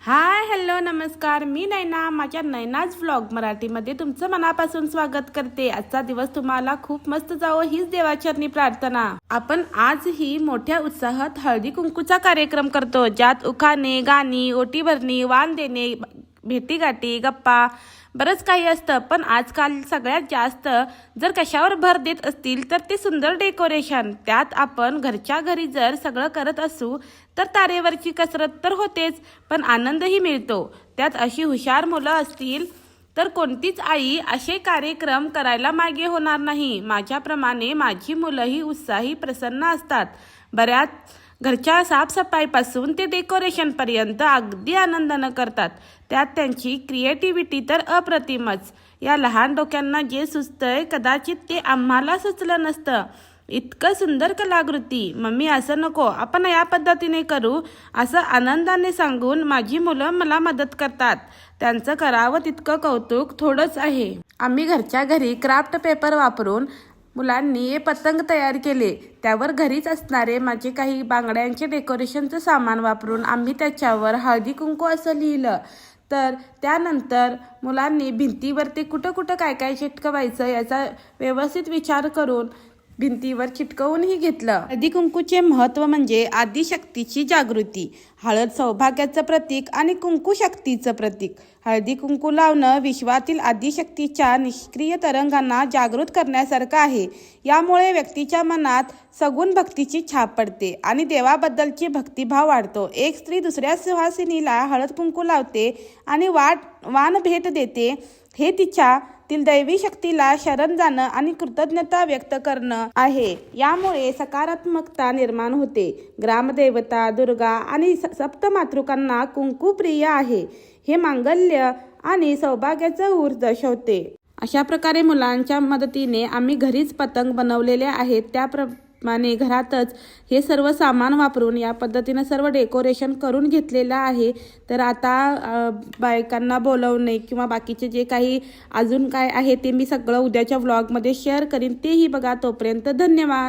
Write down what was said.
Hi hello नमस्कार, मी नैना. माझ्या Naina's vlog मराठीमध्ये तुमचं मनापासून स्वागत करते. आजचा दिवस तुम्हाला खूप मस्त जावो हीच देवाचरणी प्रार्थना. आपण आजही मोठ्या उत्साहात हळदी कुंकूचा कार्यक्रम करतो, ज्यात उखाणे, गाणी, ओटी भरणी, वाण देणे, भेटीगाठी, गप्पा बरंच काही असतं. पण आजकाल सगळ्यात जास्त जर कशावर भर देत असतील तर ते सुंदर डेकोरेशन. त्यात आपण घरच्या घरी जर सगळं करत असू तर तारेवरची कसरत तर होतेच, पण आनंदही मिळतो. त्यात अशी हुशार मुलं असतील तर कोणतीच आई असे कार्यक्रम करायला मागे होणार नाही. माझ्याप्रमाणे माझी मुलंही उत्साही प्रसन्न असतात. बऱ्याच घरच्या साफसफाईपासून ते डेकोरेशनपर्यंत अगदी आनंदानं करतात. त्यात त्यांची क्रिएटिव्हिटी तर अप्रतिमच. या लहान डोक्यांना जे सुचतंय कदाचित ते आम्हाला सुचलं नसतं. इतकं सुंदर कलाकृती. मम्मी असं नको, आपण या पद्धतीने करू, असं आनंदाने सांगून माझी मुलं मला मदत करतात. त्यांचं करावं तितकं कौतुक थोडंच आहे. आम्ही घरच्या घरी क्राफ्ट पेपर वापरून मुलांनी पतंग तयार केले. त्यावर घरीच असणारे माझे काही बांगड्यांचे डेकोरेशनचं सामान वापरून आम्ही त्याच्यावर हळदी कुंकू असं लिहिलं. तर त्यानंतर मुलांनी भिंतीवर ते कुठं कुठं काय काय चिटकवायचं याचा व्यवस्थित विचार करून भिंतीवर चिटकवूनही घेतलं. हळदी कुंकूचे महत्त्व म्हणजे आदिशक्तीची जागृती. हळद सौभाग्याचं प्रतीक आणि कुंकू शक्तीचं प्रतीक. हळदी कुंकू लावणं विश्वातील आदिशक्तीच्या निष्क्रिय तरंगांना जागृत करण्यासारखं आहे. यामुळे व्यक्तीच्या मनात सगुण भक्तीची छाप पडते आणि देवाबद्दलची भक्तिभाव वाढतो. एक स्त्री दुसऱ्या सुहासिनीला हळद कुंकू लावते आणि वाण भेट देते. हे तिच्यातील दैवी शक्तीला शरण जाणं आणि कृतज्ञता व्यक्त करणं आहे. यामुळे सकारात्मकता निर्माण होते. ग्रामदेवता दुर्गा आणि सप्तमातृकांना कुंकू प्रिय आहे. हे मांगल्य आणि सौभाग्याचं ऊर्ज दर्शवते. अशा प्रकारे मुलांच्या मदतीने आम्ही घरीच पतंग बनवलेले आहेत. त्याप्रमाणे घरातच हे सर्व सामान वापरून या पद्धतीनं सर्व डेकोरेशन करून घेतलेलं आहे. तर आता बायकांना बोलवणे किंवा बाकीचे जे काही अजून काय आहे ते मी सगळं उद्याच्या व्लॉगमध्ये शेअर करीन. तेही बघा. तोपर्यंत धन्यवाद.